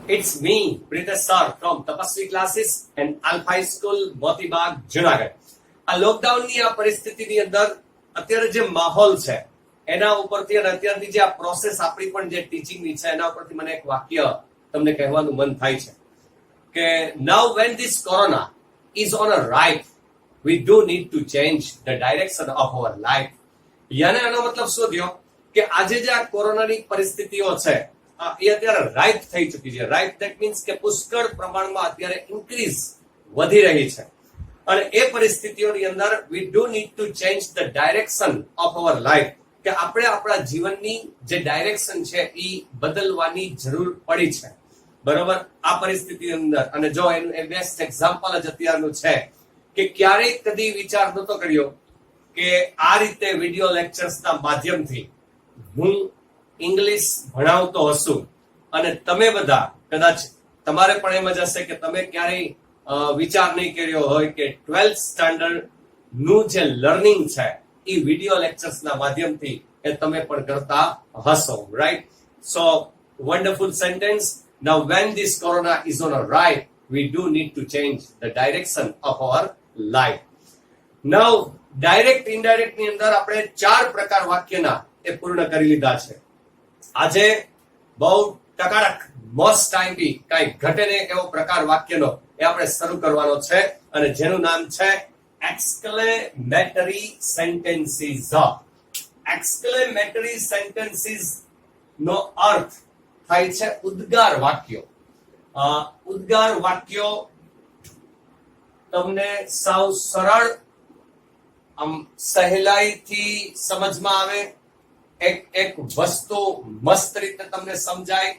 It's me, Pritesh sir from Tapasvi Classes and Alpha School, Moti Bagh, Junagadh. આ લોકડાઉનની આ પરિસ્થિતિની અંદર અત્યારે જે માહોલ છે એના ઉપરથી અને અત્યારની જે આ પ્રોસેસ આપણી પણ જે ટીચિંગની છે એના ઉપરથી મને એક વાક્ય તમને કહેવાનું મન થાય છે કે now when this corona is on a rise, we do need to change the direction of our life. યાને આનો મતલબ શું થયો કે આજે જે આ કોરોનાની પરિસ્થિતિઓ છે એ અત્યારે રાઇટ થઈ ચૂકી છે. રાઇટ ધેટ મીન્સ કે પુષ્કળ પ્રમાણમાં અત્યારે ઇન્ક્રીઝ વધી રહી છે અને એ પરિસ્થિતિઓની અંદર we do need to change the direction of our life, કે આપણે આપણા જીવનની જે ડાયરેક્શન છે એ બદલવાની જરૂર પડી છે. બરોબર, આ પરિસ્થિતિ અંદર. અને જો એનું બેસ્ટ એક્ઝામ્પલ જ અત્યારનું છે કે ક્યારેય કદી વિચાર નતો કર્યો કે આ રીતે વિડીયો લેક્ચર્સના માધ્યમથી હું ઇંગ્લિશ ભણાવતો હશું અને તમે બધા કદાચ તમારે પણ એમ જ હશે કે તમે ક્યારેય વિચાર નહીં કર્યો હોય કે 12th સ્ટાન્ડર્ડ નું જે લર્નિંગ છે એ વિડીયો લેક્ચર્સના માધ્યમથી એ તમે પણ કરતા હશો, right? So wonderful sentence. Now when this corona is on a rise, we do need to change the direction of our life. Now direct indirect ની અંદર આપણે 4 પ્રકાર વાક્યના એ પૂર્ણ કરી લીધા છે. આજે બહુ ટકાટક મોસ્ટ ટાઈમ બી કઈ ઘટે ને એવો પ્રકાર વાક્યનો એ આપણે શરૂ કરવાનો છે અને જેનું નામ છે એક્સક્લેમેટરી સેન્ટેન્સીસ. એક્સક્લેમેટરી સેન્ટેન્સીસ નો અર્થ થાય છે ઉદ્ગાર વાક્યો. ઉદ્ગાર વાક્યો તમને સાવ સરળ સહેલાઈથી સમજમાં આવે, એક વસ્તુ મસ્ત રીતે તમને સમજાય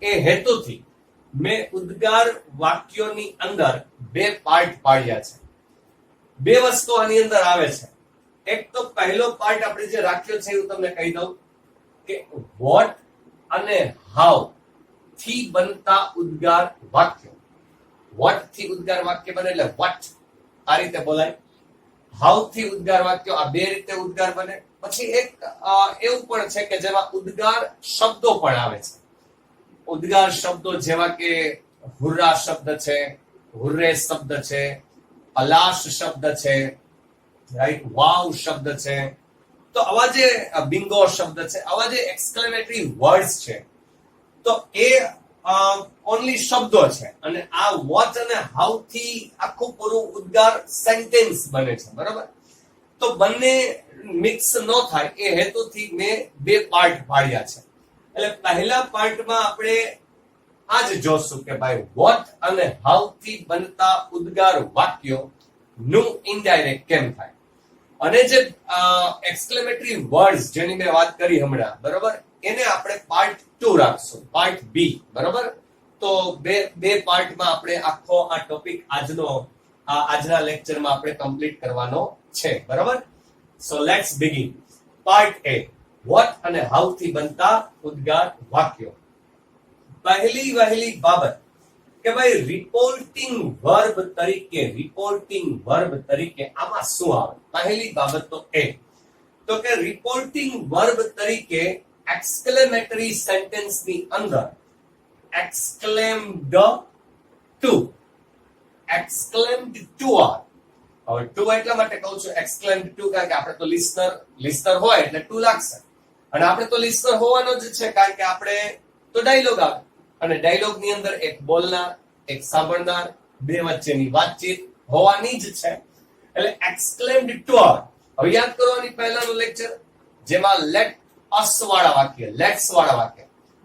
એ હેતુથી મેં ઉદ્ગાર વાક્યોની અંદર 2 પાર્ટ પાડ્યા છે. 2 વસ્તુ આની અંદર આવે છે. એક તો પહેલો પાર્ટ આપણે જે રાખ્યો છે હું તમને કહી દઉં કે વોટ અને હાઉ થી બનતા ઉદ્ગાર વાક્યો. વોટ થી ઉદ્ગાર વાક્ય બને એટલે વટ આ રીતે બોલાય. હાઉ થી ઉદ્ગાર વાક્યો આ 2 રીતે ઉદ્ગાર બને. પછી એક એવું પણ છે કે જેમાં ઉદ્ગાર શબ્દો પણ આવે છે. ઉદ્ગાર શબ્દો જેવા કે હુર્રા શબ્દ છે, હુર્રે શબ્દ છે, અલાશ શબ્દ છે, રાઈટ, વાવ શબ્દ છે. તો આવા જે બિંગો શબ્દ છે, આવા જે એક્સક્લેમેટરી વર્ડ્સ છે તો એ ઓનલી શબ્દો છે અને આ વોટ અને હાઉ થી આખું પૂરું ઉદ્ગાર સેન્ટેન્સ બને છે. બરાબર, તો બંને મિક્સ ન થાય એ હેતુથી મેં 2 પાર્ટ પાડ્યા છે. એટલે પહેલા પાર્ટમાં આપણે આજ જોશું કે ભાઈ વોટ અને હાઉ થી બનતા ઉદ્ગાર વાક્યો નું ઇનડાયરેક્ટ કેમ થાય. અને જે એક્સક્લેમેટરી વર્ડ્સ જેની મેં વાત કરી હમણાં, બરોબર, એને આપણે પાર્ટ 2 રાખશું, પાર્ટ બી. બરોબર, તો બે પાર્ટમાં આપણે આખો આ ટોપિક આજના લેક્ચરમાં આપણે કમ્પ્લીટ કરવાનો છે. બરોબર, so let's begin. Part A, what અને હાઉ થી બનતા ઉદ્ગાર વાક્યો. પહેલી બાબત કે ભાઈ રિપોર્ટિંગ વર્બ તરીકે આમાં શું આવે? પહેલી બાબત તો એ તો કે રિપોર્ટિંગ વર્બ તરીકે એક્સક્લેમેટરી સેન્ટેન્સ ની અંદર એક્સક્લેમ્ડ ટુ આવે. હવે ટુ એટલા માટે કહું છું એક્સક્લેમ્ડ ટુ કારણ કે આપણે તો લિસ્નર હોય એટલે ટુ લાગશે અને આપણે તો લિસ્નર હોવાનો જ છે કારણ કે આપણે તો ડાયલોગ આવે અને ડાયલોગ ની અંદર એક બોલનાર, એક સાંભળનાર, 2 વચ્ચેની વાતચીત હોવાની જ છે. એટલે એક્સક્લેમ્ડ ટુ આવે. હવે યાદ કરવાની પહેલાનું લેક્ચર જેમાં લેટ અસ વાળા વાક્ય, લેટ્સ વાળા વાક્ય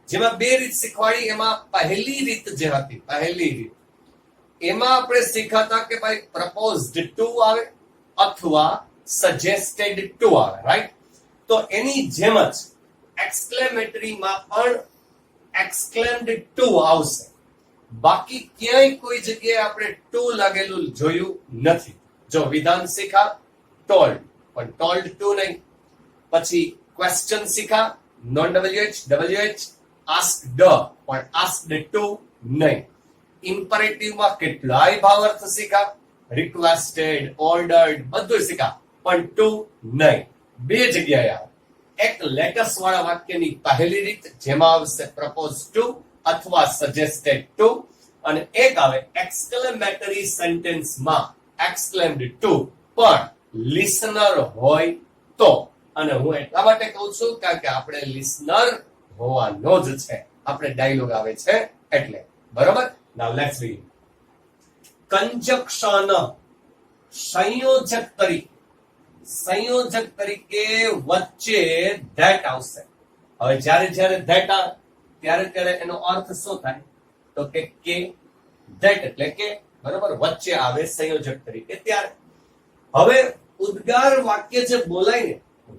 જેમાં 2 રીત શીખવાડી. એમાં પહેલી રીત જે હતી, પહેલી રીત એમાં આપણે શીખાતા કે ભાઈ પ્રપોઝડ ટુ આવે અથવા સજેસ્ટેડ ટુ આવે, રાઈટ? તો એની જેમ જ એક્સક્લેમેટરીમાં પણ એક્સક્લેમ્ડ ટુ આવશે. બાકી ક્યાંય કોઈ જગ્યાએ આપણે ટુ લાગેલું જોયું નથી. જો વિધાન શીખા ટોલ્ડ, પણ ટોલ્ડ ટુ નહીં. પછી ક્વેશ્ચન શીખા નોન WH આસ્કડ, પણ આસ્કડ ટુ નહીં. ઇમ્પરેટિવ માં કેટલાય ભાવાર્થ શીખા, રિક્વેસ્ટેડ, ઓર્ડર્ડ બધું શીખા, પણ ટુ નહીં. 2 જગ્યાએ આવે. એક લેટસ વાળા વાક્યની પહેલી રીત જેમાં આવશે પ્રપોઝ ટુ અથવા સજેસ્ટેડ ટુ, અને એક આવે એક્સક્લેમેટરી સેન્ટેન્સમાં એક્સક્લેમ્ડ ટુ પણ લિસનર હોય તો. અને હું એટલા માટે કહું છું કારણ કે આપણે લિસનર હોવાનો જ છે, આપણે ડાયલોગ આવે છે એટલે. બરોબર? નાઉ લેટ્સ રીડ. કંજક્શન, સંયોજક તરીકે વચ્ચે ધેટ આવશે. હવે જ્યારે ધેટ આવે ત્યારે એનો અર્થ શું થાય? તો કે ધેટ એટલે કે, બરોબર, વચ્ચે આવે સંયોજક તરીકે ત્યારે. હવે ઉદ્ગાર વાક્ય જે બોલાય ને,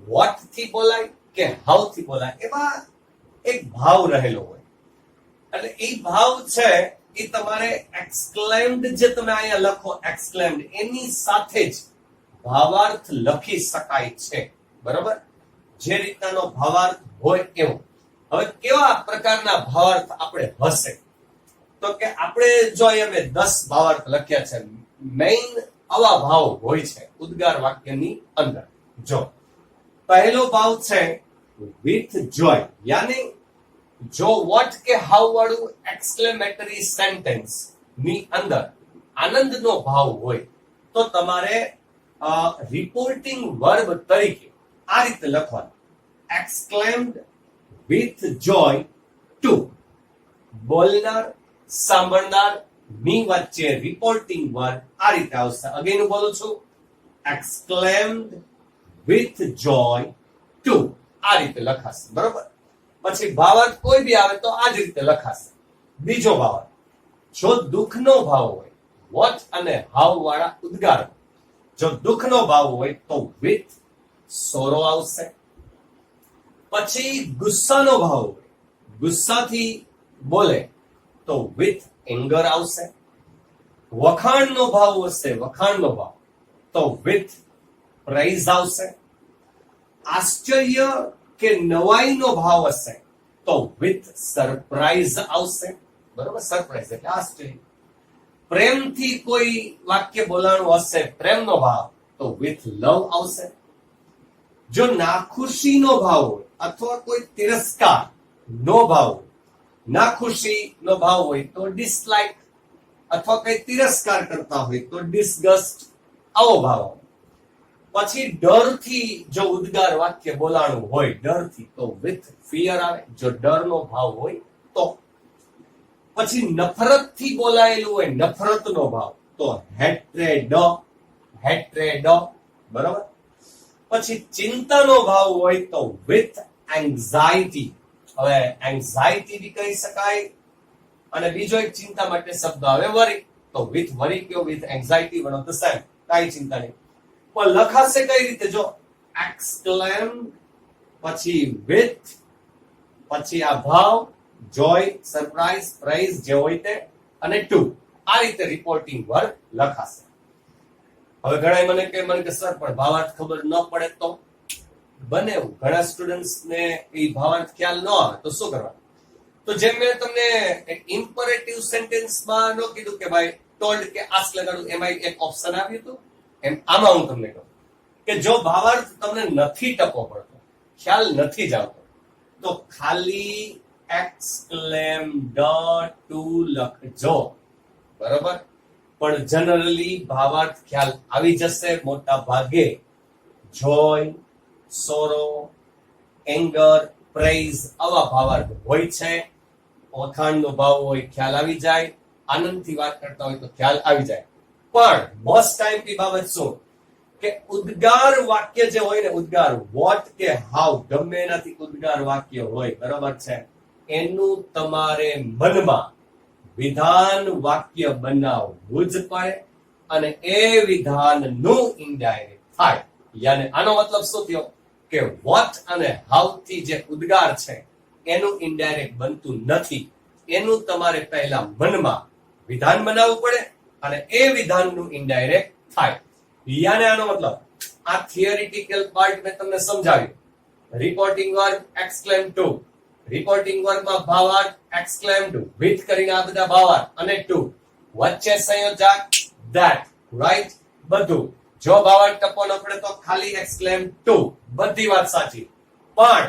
વોટ થી બોલાય કે હાઉ થી બોલાય, એમાં એક ભાવ રહેલો હોય. એટલે એ ભાવ છે એ તમારે એક્સક્લેમ્ડ જે તમે અહીંયા લખો એક્સક્લેમ્ડ, એની સાથે જ ભાવાર્થ લખી શકાય છે. બરોબર? જે રીતનાનો ભાવાર્થ હોય એવો. હવે કેવા પ્રકારના ભાવાર્થ આપણે હશે? તો કે આપણે જો અહીંયા 10 ભાવાર્થ લખ્યા છે, મેઇન આવા ભાવ હોય છે ઉદ્ગાર વાક્યની અંદર. જો પહેલો ભાવ છે વિથ જોય, યાની જો વોટ કે હાઉ વાળું એક્સક્લેમેટરી સેન્ટેન્સ ની અંદર આનંદનો ભાવ હોય તો તમારે રિપોર્ટિંગ વર્બ તરીકે આ રીતે લખવાનું, એક્સક્લેમ્ડ વિથ જોય ટુ. બોલનાર, સાંભળનાર ની વચ્ચે રિપોર્ટિંગ વર્બ આ રીતે આવશે. અગેન હું બોલું છું, એક્સક્લેમ્ડ વિથ જોય ટુ, આ રીતે લખાશે. બરોબર? પછી ભાવાર્થ કોઈ બી આવે તો આ જ રીતે લખાશે. બીજો ભાવાર્થ, જો દુઃખનો ભાવ હોય, વોટ અને હાઉ વાળા ઉદ્ગાર, જો દુઃખનો ભાવ હોય તો વિથ સોરો આવશે. પછી ગુસ્સાનો ભાવ હોય, ગુસ્સાથી બોલે તો વિથ એંગર આવશે. વખાણનો ભાવ હશે, વખાણનો ભાવ, તો વિથ પ્રાઇઝ આવશે. આશ્ચર્ય કે નવાઈનો ભાવ હશે તો વિથ સરપ્રાઈઝ આવશે. બરોબર? સરપ્રાઈઝ એટલે આશ્ચર્ય. પ્રેમથી કોઈ વાક્ય બોલાણું હશે, પ્રેમનો ભાવ, તો વિથ લવ આવશે. જો નાખુશીનો ભાવ હોય અથવા કોઈ તિરસ્કાર નો ભાવ હોય, નાખુશીનો ભાવ હોય તો ડિસલાઇક, અથવા કઈ તિરસ્કાર કરતા હોય તો ડિસગસ્ટ, આવો ભાવ. પછી ડરથી જો ઉદ્ગાર વાક્ય બોલાણું હોય, ડરથી, તો વિથ ફિયર આવે, જો ડરનો ભાવ હોય તો. પછી નફરતથી બોલાયેલું હોય, નફરતનો ભાવ, તો હેટ્રેડ, હેટ્રેડ. બરાબર? પછી ચિંતાનો ભાવ હોય તો વિથ એન્ઝાઇટી. હવે એન્ઝાઇટી બી કહી શકાય, અને બીજો એક ચિંતા માટે શબ્દ આવે વરી, તો વિથ વરી કયો with anxiety one of the same, કાંઈ ચિંતા નહીં. પણ લખાશે કઈ રીતે? જો એક્સક્લેમ, પછી વિથ, પછી આ ભાવ, જોય, સરપ્રાઈઝ, પ્રાઇઝ જે હોય તે, અને ટુ, આ રીતે રિપોર્ટિંગ વર્બ લખાશે. હવે ઘણા મને કે સર પણ ભાવાર્થ ખબર ન પડે તો? બને એવું, ઘણા સ્ટુડન્ટ્સ ને એ ભાવાર્થ ખ્યાલ ન આવે તો શું કરવાનું? તો જેમ મેં તમને ઇમ્પરેટિવ સેન્ટેન્સમાં ન કીધું કે ભાઈ ટોલ્ડ કે આસ્ક લગાડું, એમાં એક ઓપ્શન આપ્યું હતું, એમ આમાં હું તમને કહું કે જો ભાવાર્થ તમને નથી ટકો પડતો, ખ્યાલ નથી જ આવતો, તો ખાલી એક્સક્લેમ્ડ ટુ લખજો. બરોબર? પણ જનરલી ભાવાર્થ ખ્યાલ આવી જશે મોટા ભાગે. જોય, સોરો, એંગર, પ્રેઇઝ, આવા ભાવાર્થ હોય છે. વખાણનો ભાવ હોય, ખ્યાલ આવી જાય. આનંદથી વાત કરતા હોય તો ખ્યાલ આવી જાય. પણ મોસ્ટ ટાઈમ ની બાબત શું કે ઉદ્ગાર વાક્ય જે હોય ને, ઉદ્ગાર વોટ કે હાઉ, ગમે એનાથી ઉદ્ગાર વાક્ય હોય, બરોબર છે, એનું તમારે મનમાં વિધાન વાક્ય બનાવવું જ પડે, અને એ વિધાનનું ઇનડાયરેક્ટ થાય. યાને આનો મતલબ શું થયો કે વોટ અને હાઉ થી જે ઉદ્ગાર છે એનું ઇનડાયરેક્ટ બનતું નથી. એનું તમારે પહેલા મનમાં વિધાન બનાવવું પડે, અને એ વિધાનનું ઇનડાયરેક્ટ થાય. યાને આનો મતલબ આ થિયરિટિકલ પાર્ટ મેં તમને સમજાવ્યું. Reporting verb exclaim to, reporting વર્બમાં ભાવાર્થ એક્સક્લેમ્ડ વિથ કરીને આ બધા ભાવાર્થ, અને ટુ, વચ્ચે સંયોજક ધેટ, રાઈટ? બધું. જો ભાવાર્થ ટપો ન પડે તો ખાલી એક્સક્લેમ ટુ, બધી વાત સાચી. પણ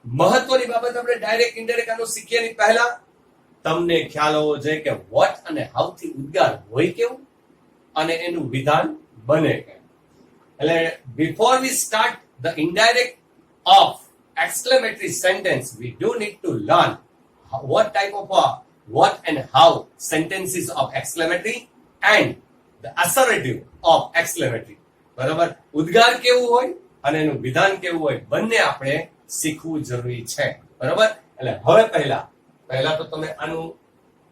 મહત્વની બાબત આપણે ડાયરેક્ટ ઇનડાયરેક્ટ આનું શીખીએ ની પહેલા તમને ખ્યાલ હોવો જોઈએ કે વોટ અને હાઉ થી ઉદ્ગાર હોય કેવું અને એનું વિધાન બને કેમ. એટલે before we start the indirect of exclamatory sentence, we do need to learn what type of what and how sentences of exclamatory and the assertive of exclamatory. બરાબર, ઉદ્ગાર કેવું હોય અને એનું વિધાન કેવું હોય બંને આપણે શીખવું જરૂરી છે. બરાબર, એટલે હવે પહેલા તો તમે આનું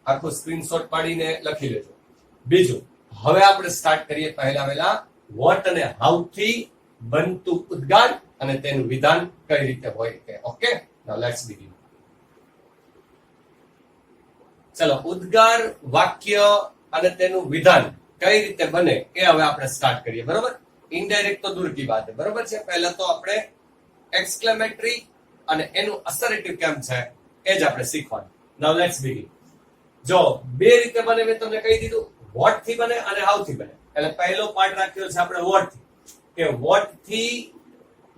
આખું સ્ક્રીનશોટ પાડીને લખી લેજો. બીજું, હવે આપણે સ્ટાર્ટ કરીએ પહેલા વોટ અને હાઉ થી બનતું ઉદ્ગાર અને તેનું વિધાન કઈ રીતે હોય કે. Okay, now let's begin. ચલો, ઉદ્ગાર, વાક્ય અને તેનું વિધાન કઈ રીતે બને એ હવે આપણે સ્ટાર્ટ કરીએ. બરોબર, ઇનડાયરેક્ટ તો દૂર કી વાત છે. બરોબર છે, પહેલા તો આપણે એક્સક્લેમેટરી અને એનું અસરેટિવ કેમ છે એ જ આપણે શીખવાનું. નાઉ લેટ્સ બિગિન. જો બે રીતે બને, મેં તમને કહી દીધું, વોટ થી બને અને હાઉ થી બને. એટલે પહેલો પાર્ટ રાખ્યો છે આપણે વોટ થી, કે વોટ થી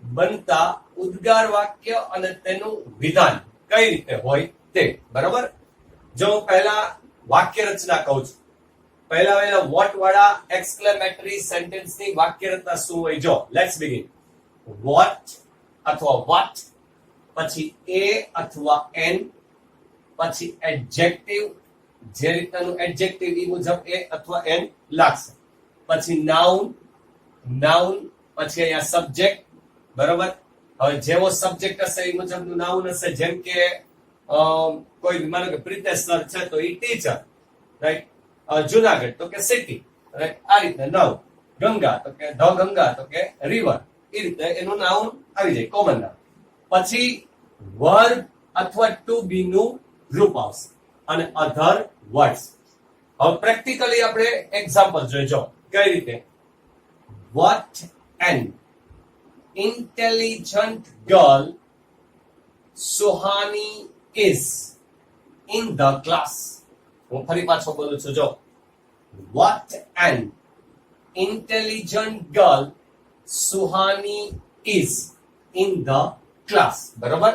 બનતા ઉદ્ગાર, વાક્ય અને તેનું વિધાન કઈ રીતે હોય તે. બરોબર, જો હું પહેલા વાક્ય રચના કહું છું, પહેલા વોટ વાળા એક્સક્લેમેટરી સેન્ટેન્સ ની વાક્ય રચના શું હોય. જો લેટ્સ બિગિન. વોટ અથવા વોટ, પછી એ અથવા એન, પછી એડજેક્ટિવ, જે રીતનું એડજેક્ટિવ એ મુજબ એ અથવા એન લાગશે, પછી નાઉન, પછી અહીંયા સબ્જેક્ટ. બરોબર, હવે જેવો સબ્જેક્ટ હશે એ મુજબનું નાઉન હશે. જેમ કે કોઈ માનો કે પ્રિતેશ સર છે તો એ ટીચર, રાઈટ. જુનાગઢ તો કે સિટી, રાઈટ. આ રીતે નાઉન. ગંગા તો કે ધ ગંગા તો કે રિવર, એ રીતે એનું નાઉન આવી જાય, કોમન નાઉન. પછી વર્બ અથવા ટુ બી નું રૂપ આવશે અને અધર વર્ડ્સ. હવે પ્રેક્ટિકલી આપણે એક્ઝામ્પલ જોઈજો કઈ રીતે. What an intelligent girl Suhani is in the class. હું ફરી પાછો બોલું છું. જો, what an intelligent girl Suhani is in the class. બરોબર,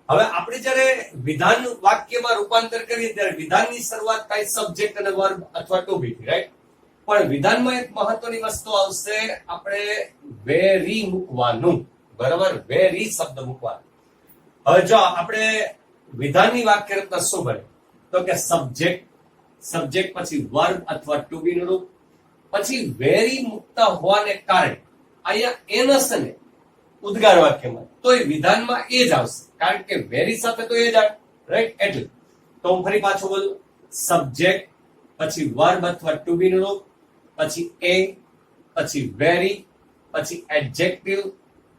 હવે આપણે જ્યારે વિધાન વાક્યમાં રૂપાંતર કરીએ ત્યારે વિધાનની શરૂઆત થાય સબ્જેક્ટ અને વર્બ અથવા ટુ બી થી, રાઈટ. પણ વિધાનમાં એક મહત્વની વસ્તુ આવશે, આપણે વેરી મૂકવાનું. બરાબર, વેરી શબ્દ મૂકવાનું. હવે જો આપણે વિધાનની વાક્ય રચના શું બને, તો કે સબ્જેક્ટ પછી વર્બ અથવા ટુ બી નું રૂપ, પછી વેરી મૂકતા હોવાને કારણે અહીંયા એન હશે ને ઉદ્ગાર વાક્યમાં, તો એ વિધાનમાં એ જ આવશે, કારણ કે વેરી સાથે તો એ જ આવે, રાઈટ. એટલે તો હું ફરી પાછું બોલું. સબ્જેક્ટ પછી વર્બ અથવા ટુ બી નું રૂપ, પછી એ, પછી વેરી, પછી એડજેક્ટિવ,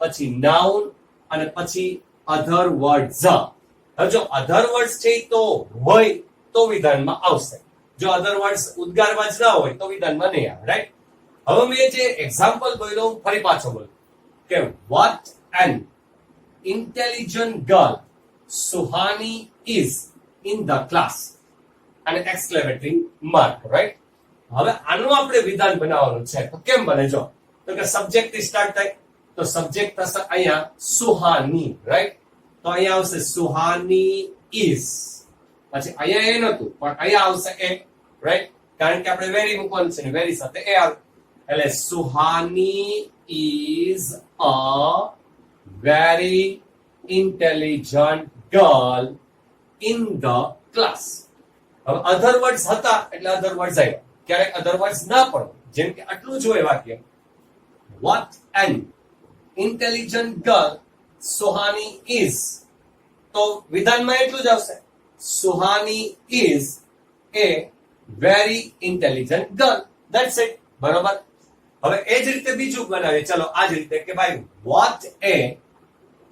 પછી નાઉન અને પછી અધર વર્ડ્સ. હવે જો અધર વર્ડ્સ છે તો હોય તો વિધાનમાં આવશે. જો અધર વર્ડ્સ ઉદ્ગારમાં જ ના હોય તો વિધાનમાં નહીં આવે, રાઈટ. હવે મેં જે એક્ઝામ્પલ બોલ્યો ફરી પાછો બોલું કે what an intelligent girl Suhani is in the class અને એક્સક્લેમેટરી માર્ક, રાઈટ. હવે આનું આપણે વિધાન બનાવવાનું છે, તો કેમ બને. જો તો કે સબ્જેક્ટ થી સ્ટાર્ટ થાય તો સબ્જેક્ટ થશે અહીંયા સુહાની, રાઈટ. તો અહીંયા આવશે સુહાની ઇઝ, પછી અહીંયા એ નતું પણ અહીંયા આવશે એ, રાઈટ. કારણ કે આપણે વેરી મૂકવાનું છે ને વેરી સાથે એ આવે, એટલે Suhani is a very intelligent girl in the class. હવે અધર વર્ડ્સ હતા એટલે અધર વર્ડ્સ આવ્યા, ક્યારેક અધર વર્ડ્સ ના પણ, જેમ કે આટલું જ હોય વાક્ય. What an intelligent girl Suhani is, તો વિધાનમાં એટલું જ આવશે, Suhani is a very intelligent girl. That's it. બરોબર, હવે એ જ રીતે બીજું બનાવીએ. ચલો આ જ રીતે કે ભાઈ what a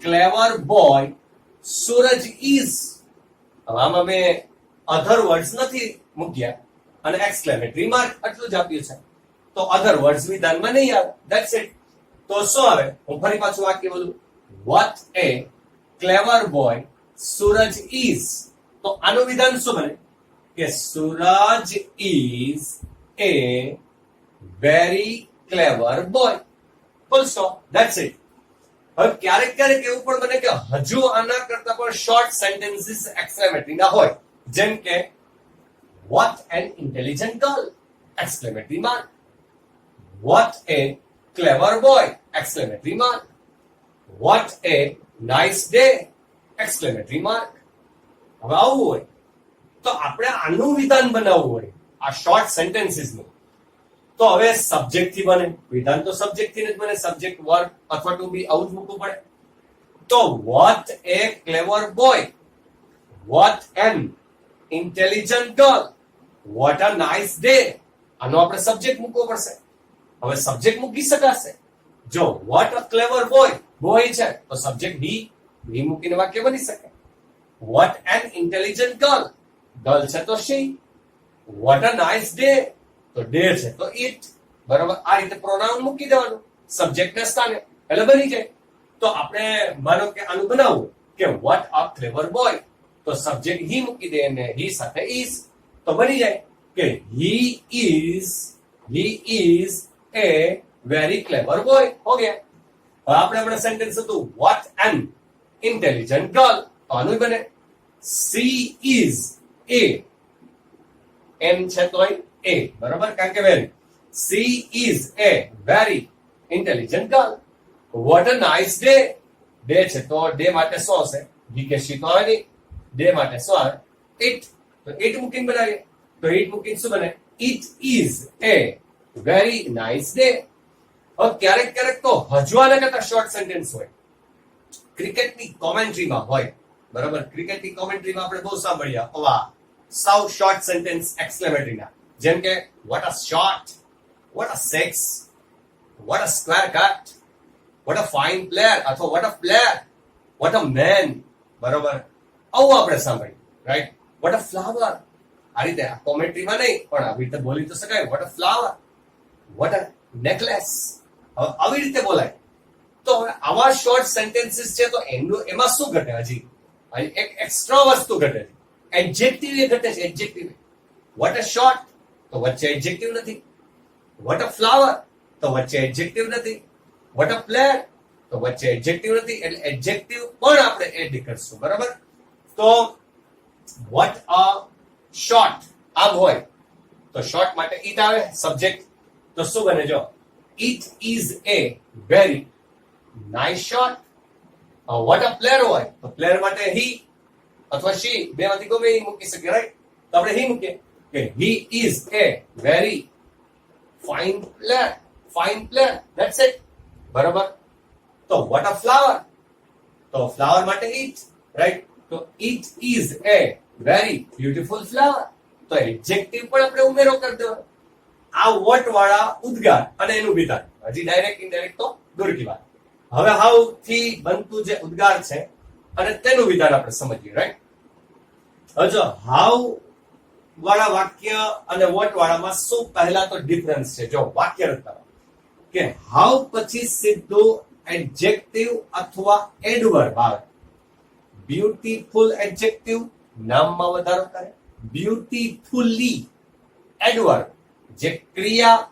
clever boy Suraj is. હવે આમાં મેં અધર વર્ડ્સ નથી મૂક્યા અને એક્સક્લેમેટરી માર્ક આટલું જ આપ્યું છે, તો અધર વર્ડ્સ વિધાનમાં નહીં આવે. That's it. તો શું આવે, હું ફરી પાછું વાક્ય બોલું. What a clever boy Suraj is, તો આનું વિધાન શું બને કે Suraj is a very clever boy. Full stop. That's it. હવે ક્યારેક એવું પણ બને કે હજુ આના કરતા પણ શોર્ટ સેન્ટેન્સીસ એક્સક્લેમેટરી ના હોય, જેમ કે what an intelligent girl exclamatory mark, what a clever boy exclamatory mark, what a nice day exclamatory mark. હવે આવું હોય તો આપણે આનું વિધાન બનાવવું હોય આ શોર્ટ સેન્ટેન્સીસ નું, તો હવે સબ્જેક્ટ થી બને. વિધાન તો સબ્જેક્ટ થી જ બને, સબ્જેક્ટ વર્બ અથવા ટુ બી આવું જ મૂકવું પડે. તો what a clever boy, what an intelligent girl, what a nice day, આનો આપણે સબ્જેક્ટ મૂકવો પડશે. હવે સબ્જેક્ટ મૂકી શકાશે. જો what a clever boy, boy છે તો સબ્જેક્ટ he મૂકીને વાક્ય બની શકે. what an intelligent girl, girl છે તો she, what a nice day, તો ડે છે તો it. બરાબર, આ રીતે પ્રોનાઉન મૂકી દેવાનું સબ્જેક્ટ ના સ્થાને, એટલે બની જાય. તો આપણે માનો કે આનું બનાવવું કે what a clever boy, તો સબ્જેક્ટ he મૂકી દે અને he સાથે is, તો બની જાય કે he is a very clever boy. હો ગયા. હવે આપણે સેન્ટેન્સ હતું what an intelligent girl, તો આનું બને she is a, n છે તો a, બરાબર, કારણ કે very. she is a very intelligent girl. what a nice day, day છે તો day માટે શું હશે, he કે she તો આવે નહીં, day માટે શું આવે, it, તો it મૂકીને બનાવીએ. તો it મૂકીને શું બને, it is a very nice day. હવે ક્યારેક ક્યારેક તો હજુ આના કરતા શોર્ટ સેન્ટેન્સ હોય, ક્રિકેટની કોમેન્ટ્રીમાં હોય. બરાબર, ક્રિકેટની કોમેન્ટ્રીમાં આપણે બહુ સાંભળ્યા આવા સાવ શોર્ટ સેન્ટેન્સ એક્સક્લેમેટરી ના, જેમ કે what a shot, what a six, what a square cut, what a fine player, અથવા what a player, what a man. બરાબર, આવું આપણે સાંભળ્યું, રાઈટ. what a flower, આ રીતે આ કોમેન્ટ્રીમાં નહીં પણ આવી રીતે બોલી તો શકાય. what a flower, what a necklace, હવે આવી રીતે બોલાય. તો હવે આવા શોર્ટ સેન્ટેન્સીસ છે તો એમાં શું ઘટે, હજી એક એક્સ્ટ્રા વસ્તુ ઘટે છે, એડજેક્ટિવ એ ઘટે છે. એડજેક્ટિવ, what a shot, તો વચ્ચે એડજેક્ટિવ નથી. what a flower, તો વચ્ચે એડજેક્ટિવ નથી. what a player, તો વચ્ચે એડજેક્ટિવ નથી. એટલે એડજેક્ટિવ પણ આપણે એડ કરશું. બરાબર, તો what a shot આમ હોય તો શોર્ટ માટે it આવે સબ્જેક્ટ, તો શું બને, જો it is a very nice shot. what a player હોય તો પ્લેયર માટે he અથવા she, બે માંથી ગમે એ મૂકી શકે, રાઈટ. તો આપણે he મૂકીએ કે he is a very fine player, that's it. બરાબર, તો what a flower, તો flower માટે it, રાઈટ. તો it is a very beautiful flower, તો એડજેક્ટિવ પણ આપણે ઉમેરો કરી દેવાનો. આ what વાળા ઉદ્ગાર અને એનું વિધાન, હજી ડાયરેક્ટ ઇનડાયરેક્ટ તો દૂર કી વાત. હવે હાઉ થી બનતું જે ઉદ્ગાર છે અને તેનું વિધાન આપણે સમજીએ, રાઈટ. હવે જો હાઉ વાળા વાક્ય અને what વાળામાં શું પહેલા તો ડિફરન્સ છે. જો વાક્ય રચના કે હાઉ પછી સીધું એડજેક્ટિવ અથવા એડવર્બ આવે. બ્યુટીફુલ એડજેક્ટિવ, નામમાં વધારો કરે. બ્યુટીફુલી એડવર્બ, જે ક્રિયા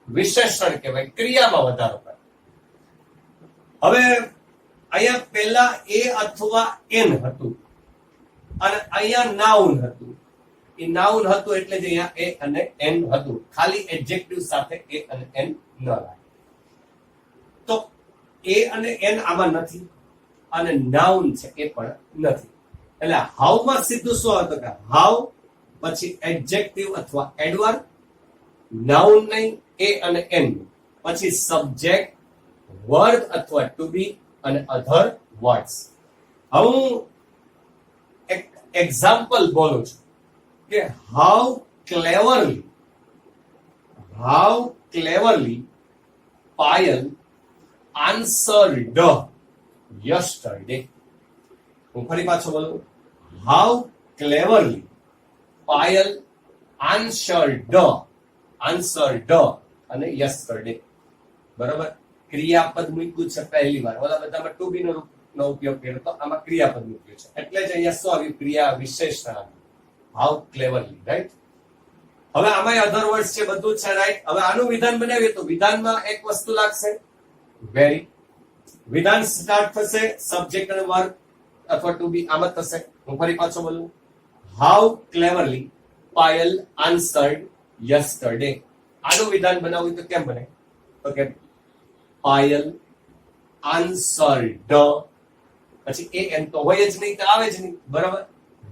વિશેષણ કહેવાય, ક્રિયામાં વધારો કરે. હવે અહીંયા પહેલા એ અથવા એન હતું અને અહીંયા નાઉન હતું. એ નાઉન હતું એટલે જ અહીંયા એ અને એન હતું. ખાલી એડજેક્ટિવ સાથે એ અને એન ન લાગે. તો એ અને એન આમાં નથી અને નાઉન છે એ પણ નથી. એટલે હાઉમાં સીધું શું હતું કે હાઉ પછી એડજેક્ટિવ અથવા એડવર્બ, નાઉન નહીં, એ અને એન, પછી સબ્જેક્ટ, વર્બ અથવા ટુ બી અને અધર વર્ડ્સ. હું એક એક્ઝામ્પલ બોલું છું કે how cleverly Payal answered yesterday. હું ફરી પાછો બોલું, હાઉ ક્લેવરલી પાયલ answered અને yesterday. બરાબર, ક્રિયાપદ મૂક્યું છે પહેલી વાર. ઓલા બધામાં ટુ બી નો ઉપયોગ કર્યો તો આમાં ક્રિયાપદ મૂક્યું છે એટલે જ અહીંયા શું આવ્યું, ક્રિયા વિશેષણ આવ્યું. How ક્લેવરલી, right. હવે આમાં અધર વર્ડ્સ છે, બધું છે, રાઈટ. હવે આનું વિધાન બનાવીએ તો વિધાનમાં એક વસ્તુ લાગશે, વેરી. વિધાન સ્ટાર્ટ થશે સબ્જેક્ટ અને વર્બ અથવા ટુ બી, આમ જ થશે. હું ફરી પાછો બોલું, how cleverly Payal answered yesterday. આનું વિધાન બનાવવું તો કેમ બને? તો કે પાયલ આન્સર્ડ, પછી એ એમ તો હોય જ નહીં, તો આવે જ નહીં, બરાબર.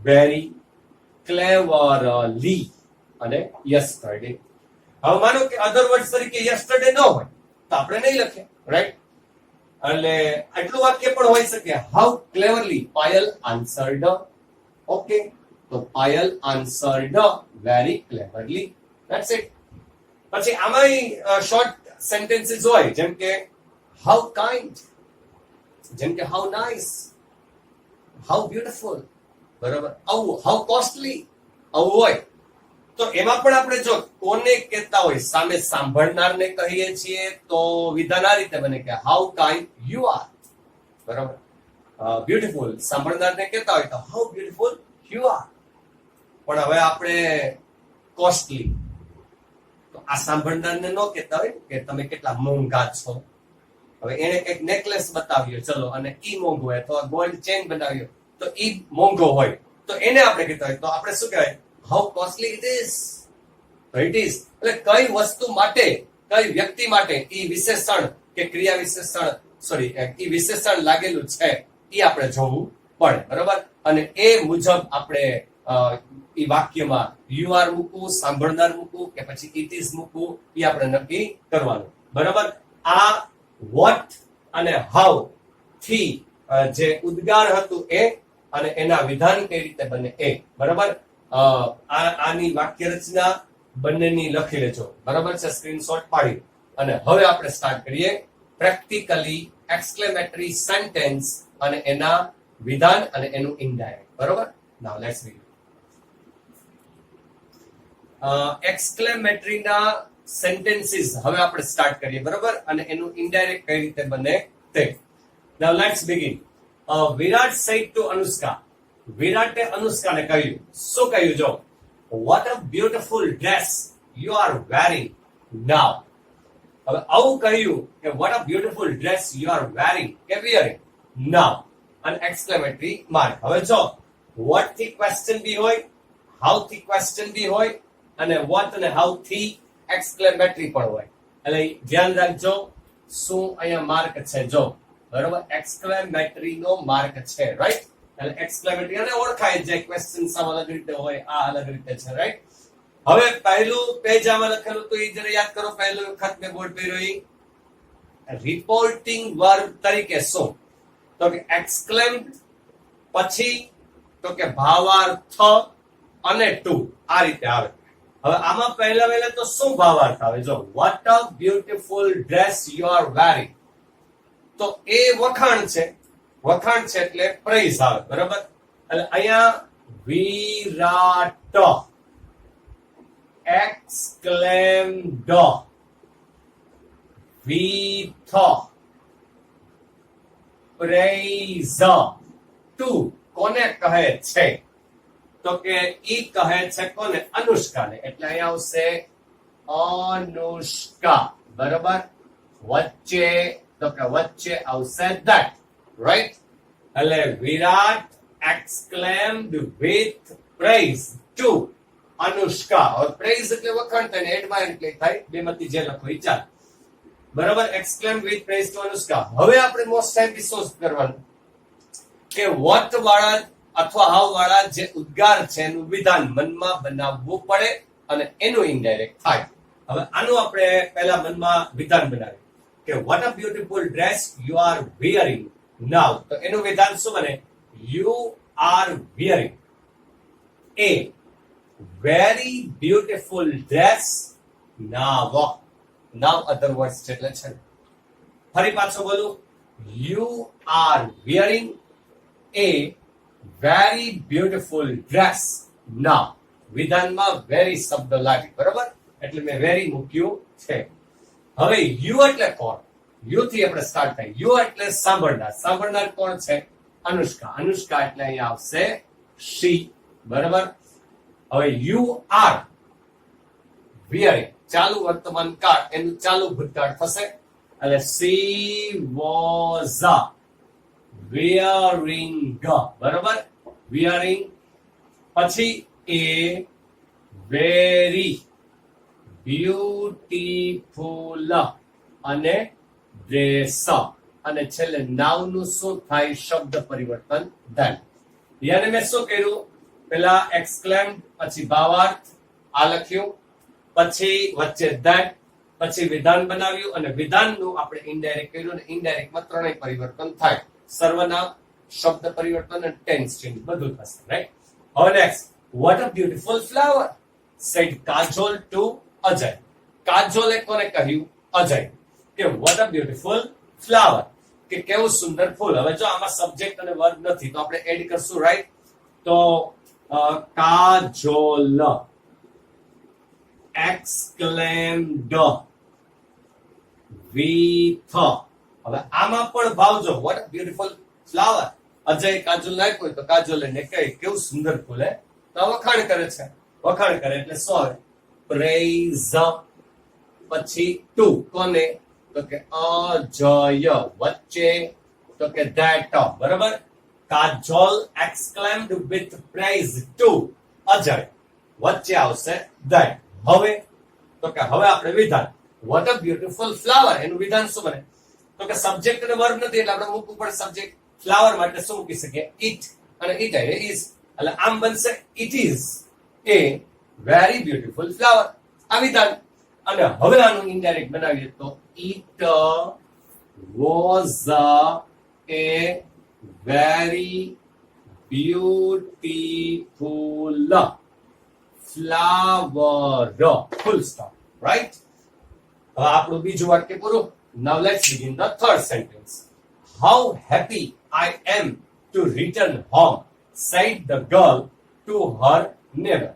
વેરી ક્લેવરલી અને યસ્ટરડે. હવે માનો કે અધર વર્ડ તરીકે યસ્ટરડે ન હોય તો આપણે નહીં લખીએ, રાઈટ? એટલે આટલું વાક્ય પણ હોઈ શકે, how cleverly Payal answered. Okay, તો Payal answered very cleverly. That's it. પછી આમાંય શોર્ટ સેન્ટેન્સીસ હોય, જેમ કે હાઉ કાઇન્ડ, જેમ કે હાઉ નાઇસ, હાઉ બ્યુટીફુલ, બરાબર. આવું હાઉ કોસ્ટલી, આવું હોય તો એમાં પણ આપણે જો કોને કહેતા હોય, સામે સાંભળનારને કહીએ છીએ તો વિધાન આ રીતે બને કે હાઉ કાઇન્ડ યુ આર, બરાબર. બ્યુટીફુલ સાંભળનારને કહેતા હોય તો હાઉ બ્યુટીફુલ યુ આર. પણ હવે આપણે કોસ્ટલી, તો આ સાંભળનારને ન કહેતા હોય કે તમે કેટલા મોંઘા છો. હવે એને કઈક નેકલેસ બતાવ્યો, ચલો, અને ઈ મોંઘો હોય, તો ગોલ્ડ ચેન બનાવ્યો તો ઈ મોંઘો હોય, તો એને આપણે કહેતા હોય તો આપણે શું કહેવાય? How costly it is. It is એટલે કઈ વસ્તુ માટે, કઈ વ્યક્તિ માટે ઈ વિશેષણ કે ક્રિયા વિશેષણ, સોરી, ઈ વિશેષણ લાગેલું છે ઈ આપણે જોવું પડે, બરાબર. અને એ મુજબ આપણે ઈ વાક્યમાં યુ આર મૂકવું, સાંભળનાર મૂકવું કે પછી ઇટ ઇઝ મૂકવું, ઈ આપણે નક્કી કરવાનું, બરાબર. આ વોટ અને હાઉ થી જે ઉદ્ગાર હતું એ અને એના વિધાન કઈ રીતે બને એ, બરાબર. આની વાક્ય રચના બંનેની લખી લેજો, બરાબર છે. સ્ક્રીનશોટ પાડી અને હવે આપણે સ્ટાર્ટ કરીએ પ્રેક્ટિકલી એક્સક્લેમેટરી સેન્ટેન્સ અને એના વિધાન અને એનું ઇનડાયરેક્ટ, બરાબર. નાઉ લેટ્સ રીડ. એક્સક્લેમેટરીના સેન્ટેન્સીસ હવે આપણે સ્ટાર્ટ કરીએ, બરાબર, અને એનું ઇનડાયરેક્ટ કઈ રીતે બને તે. Now let's begin. Virat said to Anushka. વિરાટે અનુષ્કાને કહ્યું, શું કહ્યું? જો, what a beautiful dress you are wearing now. હવે આવું કહ્યું કે what a beautiful dress you are wearing કે વિયરિંગ નાઉ, અને એક્સક્લેમેટરી માર્ક. હવે જો, વોટ થી ક્વેશ્ચન બી હોય, હાઉ થી ક્વેશ્ચન બી હોય, અને વોટ અને હાઉ થી એક્સક્લેમેટરી પણ હોય. એટલે ધ્યાન રાખજો શું અહીંયા માર્ક છે, જો, બરોબર. એક્સક્લેમેટરી નો માર્ક છે, રાઈટ? એટલે એક્સક્લેમેટરી અને ઓળખાય જાય, ક્વેશ્ચન સમ અલગ રીતે હોય, આ અલગ રીતે છે, રાઈટ? હવે પહેલું પેજ આમાં લખેલું તો એ જરા યાદ કરો. પહેલું વખત મેં બોર્ડ કર્યો, રિપોર્ટિંગ વર્બ તરીકે શું? તો કે એક્સક્લેમ, પછી તો કે ભાવાર્થ અને ટુ, આ રીતે આવે. હવે આમાં પહેલા તો શું ભાવાર્થ આવે? જો, what a beautiful dress you are wearing, તો એ વખાણ છે. વખાણ છે એટલે પ્રેઝ આવે, બરાબર. એટલે અહીંયા વિરાટ exclaimed with praise to કોને કહે છે? તો કે ઈ કહે છે કોને? અનુષ્કાને. એટલે અહીંયા આવશે અનુષ્કા, બરાબર. વચ્ચે તો કે વચ્ચે આવશે that, right? એટલે વિરાટ exclaimed with praise to Anushka. और praise એટલે વખાણ થાય ને એડમાયર એટલે થાય, બેમાંથી જે લખો ઈ ચાલે, બરાબર. exclaim with praise to Anushka. હવે આપણે મોસ્ટ ટાઈમ રિસોર્સ કરવાનું કે વોટ વાળા અથવા હાઉ વાળા જે ઉદ્ગાર છે એનું વિધાન મનમાં બનાવવું પડે અને એનું ઇનડાયરેક્ટ થાય. હવે આનું આપણે પહેલા મનમાં વિધાન બનાવીએ કે what a beautiful dress you are wearing now. તો એનું વિધાન શું બને? you are wearing a very beautiful dress now. now other words એટલે છે. ફરી પાછો બોલું, you are wearing a very beautiful dress now. વિધાનમાં very શબ્દ લાગે, બરાબર. એટલે મેં very મૂક્યું છે. હવે you એટલે કોણ? you થી આપણે સ્ટાર્ટ થાય. you એટલે સાંભળનાર. સાંભળનાર કોણ છે? અનુષ્કા. અનુષ્કા એટલે અહીંયા આવશે she, બરાબર. હવે you are wearing, ચાલુ વર્તમાન કાળ, એનું ચાલુ ભૂતકાળ થશે. એટલે she was wearing, બરાબર. wearing પછી એ વેરી બ્યુટીફુલ અને ડ્રેસ અને છેલ્લે નાઉ નું શું થાય? શબ્દ પરિવર્તન ધન. યાને મેં શું કર્યું? પેલા એક્સક્લેમ, પછી ભાવાર્થ આ લખ્યું, પછી વચ્ચે ધેટ, પછી વિધાન બનાવ્યું અને વિધાનનું આપણે ઇનડાયરેક્ટ કર્યું અને ઇનડાયરેક્ટમાં ત્રણેય પરિવર્તન થાય. સર્વનામ, શબ્દ પરિવર્તન અને ટેન્સ ચેન્જ બધું થશે, રાઈટ? હવે next, what a beautiful flower said Kajol to Ajay. કાજોલે કોને કહ્યું? અજય. કે what a beautiful flower, કે કેવું સુંદર ફૂલ. હવે જો આમાં સબ્જેક્ટ અને વર્બ નથી તો આપણે એડ કરશું, રાઈટ? તો કાજોલ exclaimed with. હવે આમાં પણ ભાવ જો, what a beautiful flower. Ajay Kajol નાખ્યો તો કાજોલે ને કહે કેવું સુંદર ફૂલ. હે તો વખાણ કરે છે. વખાણ કરે એટલે શું આવે? પ્રેઝ. પછી ટુ કોને? તો કે અજય. વચ્ચે તો કે ધેટ. બરાબર? Kajol exclaimed with praise to Ajay. વચ્ચે આવશે ધેટ. હવે તો કે હવે આપણે વિધાન, what a beautiful flower, એનું વિધાન શું બને? તો કે સબ્જેક્ટ અને વર્બ નથી એટલે આપણે મૂકવું પડે સબ્જેક્ટ. ફ્લાવર માટે શું મૂકી શકીએ? ઇટ, અને ઇટ ઇઝ, એટલે આમ બનશે it is a very beautiful flower. આ વિધાન. અને હવે આનું ઇનડાયરેક્ટ બનાવીએ તો it was A very beautiful flower. Full stop, right? હવે આપણું બીજું વાક્ય પૂરું. Now let's begin the third sentence. How happy I am to return home, said the girl to her neighbor.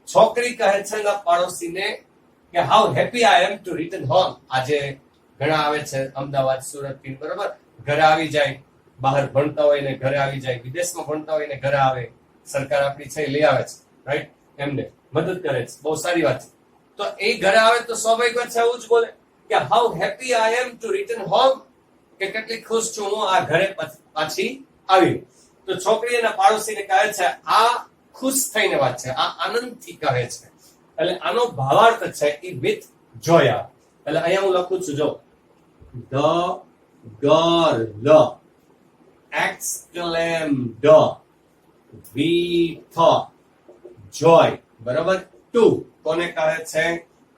છોકરી કહે છે એના પાડોશીને કે how happy I am to return home. આજે ઘણા આવે છે અમદાવાદ, સુરત થી, બરોબર? ઘરે આવી જાય, બહાર ભણતા હોય ને ઘરે આવી જાય, વિદેશમાં ભણતા હોય ને ઘરે આવે, સરકાર આપણી છે લઈ આવે છે, રાઈટ? એમને મદદ કરે છે, બહુ સારી વાત છે. તો એ ઘરે આવે તો સ્વાભાવિક વાત છે એવું જ બોલે કે how happy I am to return home, કે કેટલી ખુશ છું હું આ ઘરે પાછી આવી. તો છોકરી એના પાડોશીને કહે છે આ ખુશ થઈને વાત છે, આ આનંદથી કહે છે. એટલે આનો ભાવાર્થ છે એ વિથ જોયા. એટલે અહીંયા હું લખું છું જો, the girl exclaimed with joy. બરાબર? ટુ કોને કહે છે?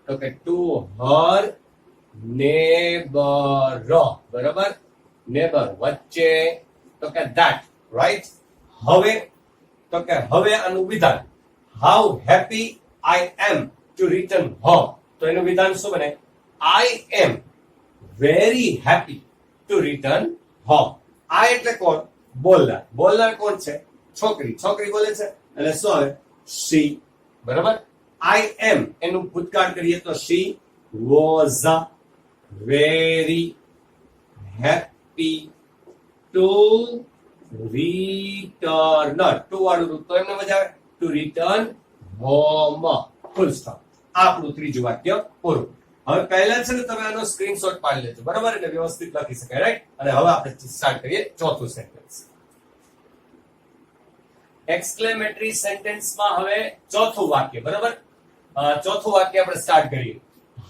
તો કે ટુ હર નેબર. બરાબર? નેબર વચ્ચે તો કે that, right? હવે તો કે હવે આનું વિધાન how happy I am to return home. તો એનું વિધાન શું બને? I am very happy to return home. આ એટલે કોણ? બોલનાર. બોલનાર કોણ છે? છોકરી. છોકરી બોલે છે એટલે શું આવે? she. બરાબર? I am એનું ભૂતકાળ કરીએ તો she was very happy to return. To વાળું રૂપ તો એમને મજા આવે. To return home. Full stop. આપણું ત્રીજું વાક્ય પૂરું. હવે પહેલા છે ને તમે આનો સ્ક્રીનશોટ પાડી લેજો, બરાબર? એટલે વ્યવસ્થિત લખી શકાય, રાઈટ? અને હવે આપણે સ્ટાર્ટ કરીએ ચોથું સેન્ટેન્સ. એક્સક્લેમેટરી સેન્ટેન્સમાં હવે ચોથું વાક્ય, બરાબર? ચોથું વાક્ય આપણે સ્ટાર્ટ કરીએ.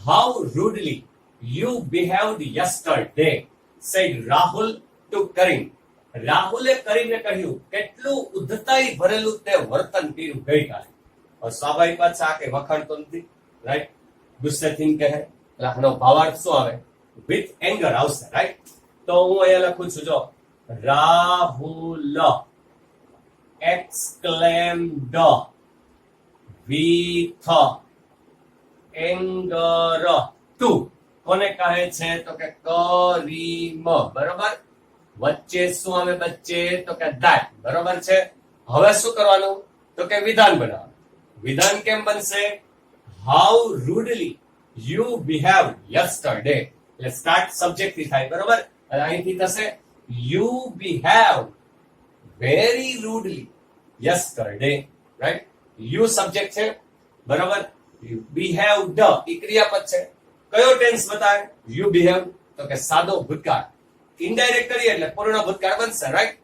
How rudely you behaved yesterday, said Rahul to Karim. રાહુલે કરીને કહ્યું કેટલું ઉદ્ધતાઈ ભરેલું તે વર્તન કર્યું ગઈકાલે. સ્વાભાવિક વાત છે આ કે વખાણ તો નથી, રાઈટ? ગુસ્સેથી કહે એટલે આનો ભાવાર્થ શું આવે? વિથ એંગર આવશે, રાઈટ? તો હું અહીંયા લખું છું જો, Rahul exclaimed with anger to. કોને કહે છે? તો કે કરીમ. બરોબર? વચ્ચે શું આવે? બચ્ચે તો કે that. બરોબર છે? હવે શું કરવાનું? તો કે વિધાન બનાવવાનું. વિધાન કેમ બનશે? how rudely you behaved yesterday. એટલે સ્ટાર્ટ સબ્જેક્ટ થી થાય, બરોબર? અહીંથી થશે you behaved very rudely yesterday, right? you subject છે, બરોબર? you behaved ઈ ક્રિયાપદ છે. કયો ટેન્સ બતાવે? you behaved તો કે સાદો ભૂતકાળ. ઇનડાયરેક્ટ કરીએ એટલે પૂર્ણ ભૂતકાળ બનશે, રાઈટ?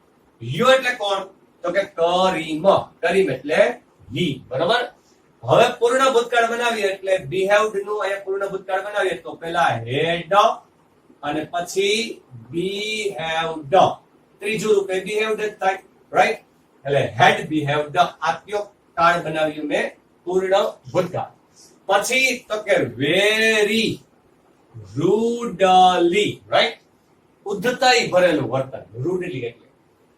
you એટલે કોણ? તો કે કરીમ. કરીમ એટલે હી. બરોબર. હવે પૂર્ણ ભૂતકાળ બનાવીએ એટલે behaved નું અહીંયા પૂર્ણ ભૂતકાળ બનાવીએ તો પેલા had અને પછી behaved, ત્રીજું રૂપે behaved જ થાય, રાઈટ? એટલે had behaved આ કયો કાળ બનાવ્યું મેં? પૂર્ણ ભૂતકાળ. પછી તો કે very rudely, રાઈટ? ઉદ્ધતાઈ ભરેલું વર્તન, rudely એટલે.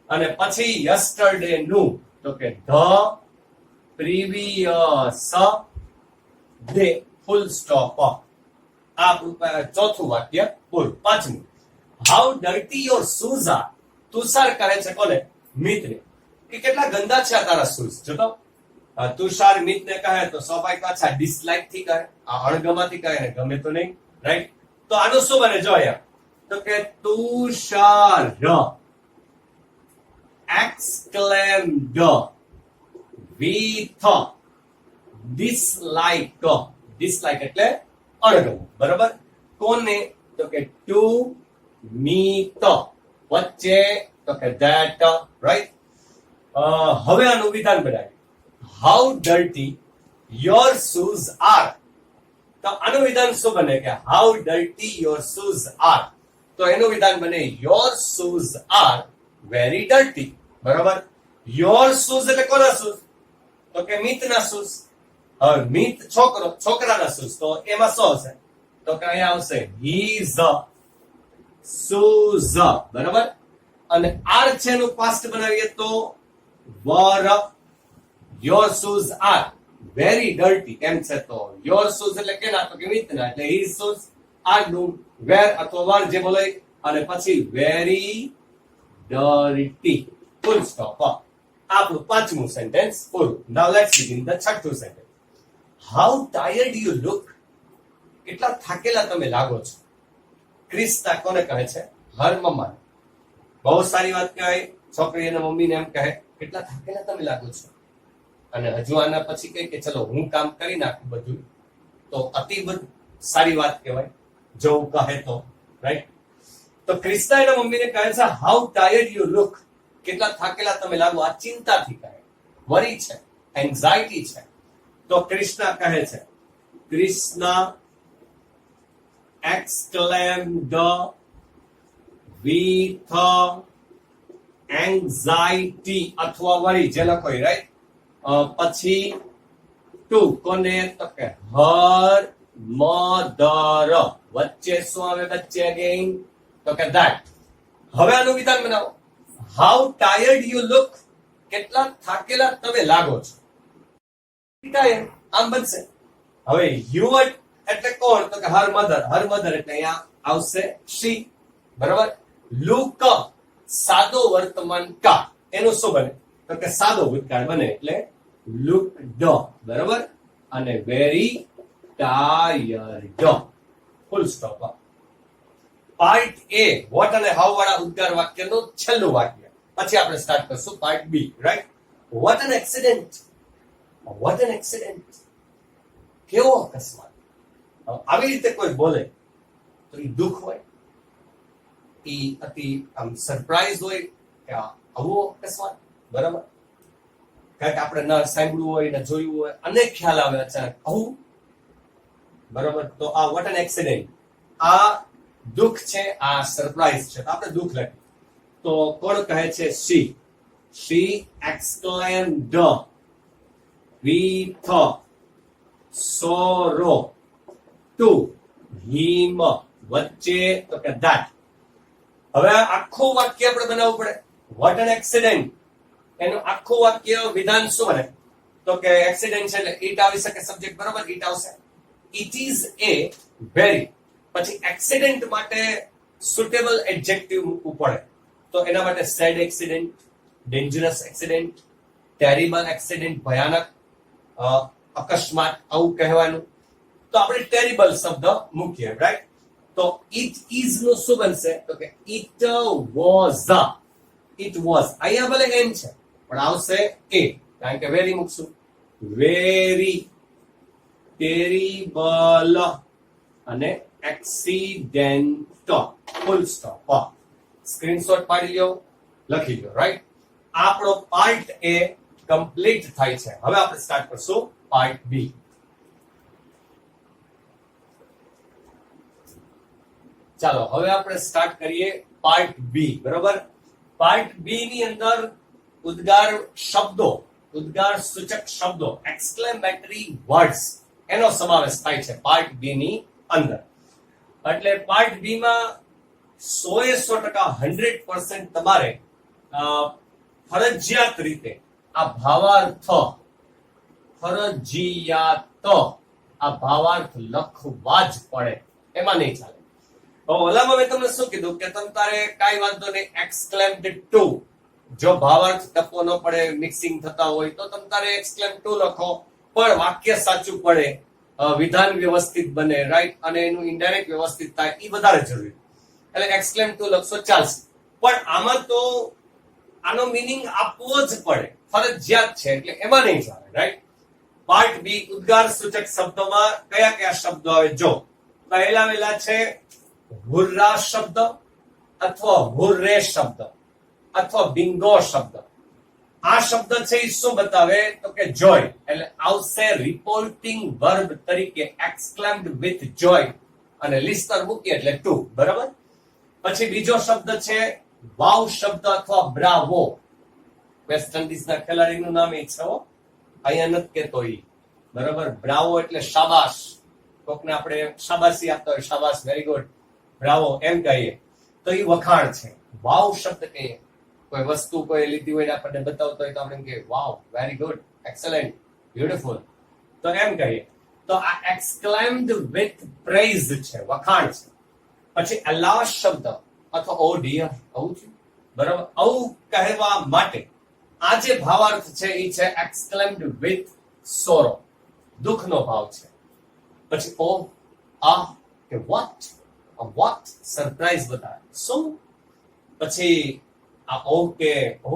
અને પછી yesterday નું તો કે the previous day, full stop. આ ચોથું વાક્ય પૂરું. પાંચમું, how dirty your shoes are. Tushar કહે છે કોને? મિતને, કે કેટલા ગંદા છે આ તારા શૂઝ. જો તો તુષાર મિતને કહે તો સ્વાભાવિક વાત છે ડિસલાઇક થી કહે, આ અણગમાથી કહે ને ગમે તો નહીં, રાઈટ? તો આનું શું બને જો અહીંયા? તો કે Tushar exclaimed with dislike. dislike એટલે અણગમો. બરાબર. કોને? તો કે ટુ મીત, વચ્ચે તો કે that, right? હવે આનું વિધાન બનાવીએ. how dirty your shoes are. તો આનું વિધાન શું બને કે how dirty your shoes are. તો એનું વિધાન બને your shoes are very dirty. બરાબર. your shoes એટલે કોના શૂઝ? તો કે મિતના શૂઝ. હવે મિત છોકરો, છોકરાના શૂઝ, તો એમાં શું આવશે? તો કે અહીંયા આવશે his shoes. બરાબર. અને આર છે એનું પાસ્ટ બનાવીએ તો were your shoes are very dirty. કેમ છે? તો your shoes એટલે કેના? તો કે મિતના, એટલે his shoes are નું were અથવા were જે બોલે, અને પછી very dirty, full stop. આપણું પાંચમું સેન્ટેન્સ પૂરું. Now let's begin the છઠ્ઠું sentence. How tired you look. કેટલા થાકેલા તમે લાગો છો. ક્રિસ્તા કોને કહે છે? હર મમ્મા. બહુ સારી વાત કહેવાય. છોકરી અને મમ્મીને એમ કહે કેટલા થાકેલા તમે લાગો છો. અને હજુ આના પછી કહે કે ચલો હું કામ કરી નાખું બધું, તો અતિ સારી વાત કહેવાય જો કહે તો, રાઈટ? તો ક્રિસ્તા એના મમ્મીને કહે છે હાઉ ટાયર્ડ યુ લુક. કેટલા થાકેલા તમે લાગો. આ ચિંતાથી કહે, વરી છે, એન્ઝાયટી છે. તો કૃષ્ણા કહે છે, કૃષ્ણા exclaimed with anxiety અથવા વરી જે લખો, રાઈટ? પછી ટુ કોને? તો કે her mother. વચ્ચે શું આવે? વચ્ચે અગેન તો કે that. હવે આનું વિધાન બનાવો. how tired you look. કેટલા થાકેલા તમે લાગો છો. tired આમ બનશે. હવે you એટલે કોણ? તો કે her mother. her mother એટલે અહીંયા આવશે she. બરાબર. look સાદો વર્તમાન કાળ, એનું શું બને? તો કે સાદો ભૂતકાળ બને એટલે looked. બરાબર. અને very tired, full stop. Part A what અને હાઉ વાળા ઉદ્ગાર વાક્યનું છેલ્લું વાક્ય. પછી આપણે સ્ટાર્ટ કરશું part B, right? What an accident. What an accident. કેવો અકસ્માત. આવી રીતે કોઈ બોલે તો એ દુઃખ હોય, એ અતિ આમ સરપ્રાઈઝ હોય કે આવો અકસ્માત. બરાબર. કારણ કે આપણે ન સાંભળ્યું હોય, ન જોયું હોય, અનેક ખ્યાલ આવે અચાનક આવું. બરાબર. તો આ વોટ એન એક્સિડન્ટ, આ દુઃખ છે, આ સરપ્રાઈઝ છે. તો આપણે દુઃખ લખીએ તો કોણ કહે છે? she exclaimed with sorrow to him. વચ્ચે તો કે that. હવે આખું વાક્ય આપણે બનાવવું પડે. વોટ એન એક્સિડન્ટ, એનું આખું વાક્ય વિધાન શું બને? તો કે એક્સિડન્ટ છે એટલે ઇટ આવી શકે સબ્જેક્ટ. બરાબર. ઇટ આવશે. It is a very. પછી એક્સિડન્ટ માટે સુટેબલ એડજેક્ટિવ મૂકવું પડે. તો એના માટે sad accident, dangerous accident, terrible accident, ભયાનક અકસ્માત, આવું કહેવાનું. તો આપણે ટેરિબલ શબ્દ મૂકીએ, રાઈટ? તો ઇટ ઇઝ નું શું બનશે? તો કે ઇટ વોઝ. ઇટ વોઝ અહીંયા ભલે એન છે પણ આવશે એ, કારણ કે વેરી મૂકશું. વેરી ટેરિબલ અને એક્સિડન્ટ, ફૂલ સ્ટોપ. સ્ક્રીનશોટ પાડી લો, લખી લો, રાઈટ? આપણો પાર્ટ એ કમ્પ્લીટ થાય છે. હવે આપણે સ્ટાર્ટ કરશું પાર્ટ બી. ચાલો હવે આપણે સ્ટાર્ટ કરીએ પાર્ટ બી. બરોબર, પાર્ટ બી ની અંદર ઉદ્ગાર શબ્દો, ઉદ્ગાર સૂચક શબ્દો, એક્સક્લેમેટરી વર્ડ્સ એનો સમાવેશ થાય છે પાર્ટ બી ની અંદર. એટલે પાર્ટ બી માં 100% 100% તમારે ફરજિયાત રીતે આ ભાવાર્થ, ફરજિયાત આ ભાવાર્થ લખવા જ પડે, એમાં નહીં ચાલે. ઓલામાં મેં તમને શું કીધું કે તમારે કઈ વાંધો નહીં, એક્સક્લેમ્ડ ટુ, જો ભાવાર્થ ટપો ન પડે, મિક્સિંગ થતા હોય તો તમારે એક્સક્લેમ ટુ લખો, પણ વાક્ય સાચું પડે, વિધાન વ્યવસ્થિત બને, રાઈટ, અને એનું ઇનડાયરેક્ટ વ્યવસ્થિત થાય, એ વધારે જરૂરી. એટલે એક્સક્લેમ ટુ લખશો ચાલશે, પણ આમાં તો આનો મીનિંગ આપવો જ પડે, ફરજિયાત છે, એટલે એમાં નહીં ચાલે, રાઈટ. પાર્ટ બી ઉદ્ગાર સૂચક શબ્દોમાં કયા કયા શબ્દો આવે? જો પહેલા છે હુર્રા શબ્દ, અથવા હુર્રે શબ્દ, અથવા બિંગો શબ્દ. આ શબ્દ છે એ શું બતાવે તો કે જોય, એટલે આવશે રિપોર્ટિંગ વર્બ તરીકે એક્સક્લેમ્ડ વિથ જોય, અને લિસ્ટર મૂકી એટલે ટુ. બરાબર. પછી બીજો શબ્દ છે વાવ શબ્દ અથવા બ્રાવો. વેસ્ટ ઇન્ડિઝના ખેલાડીનું નામ એ છે, અહીંયા નથી કેતો ઈ. બરાબર, બ્રાવો એટલે શાબાશ, કોકને આપણે શાબાશી આપતા હોય, શાબાશ, વેરી ગુડ, બ્રાવો એમ કહીએ તો એ વખાણ છે. વાવ શબ્દ કહીએ, કોઈ વસ્તુ કોઈ લીધી હોય ને આપણને બતાવતો હોય તો આપણે એમ કહીએ વાવ, વેરી ગુડ, એક્સેલન્ટ, બ્યુટીફુલ, તો એમ કહીએ. તો આ એક્સક્લેમ્ડ વિથ પ્રેઇઝ છે, વખાણ છે. પછી અલ્લાહ શબ્દ અથવા ઓ ડિયર, આવું થયું. બરાબર, આવું કહેવા માટે આ જે ભાવાર્થ છે એ છે એક્સક્લેમ્ડ વિથ સોરો, દુઃખનો ભાવ છે. પછી ઓ આ કે વોટ, વોટ સરપ્રાઈઝ બતાવે, શું. પછી આ ઓ કે ઓ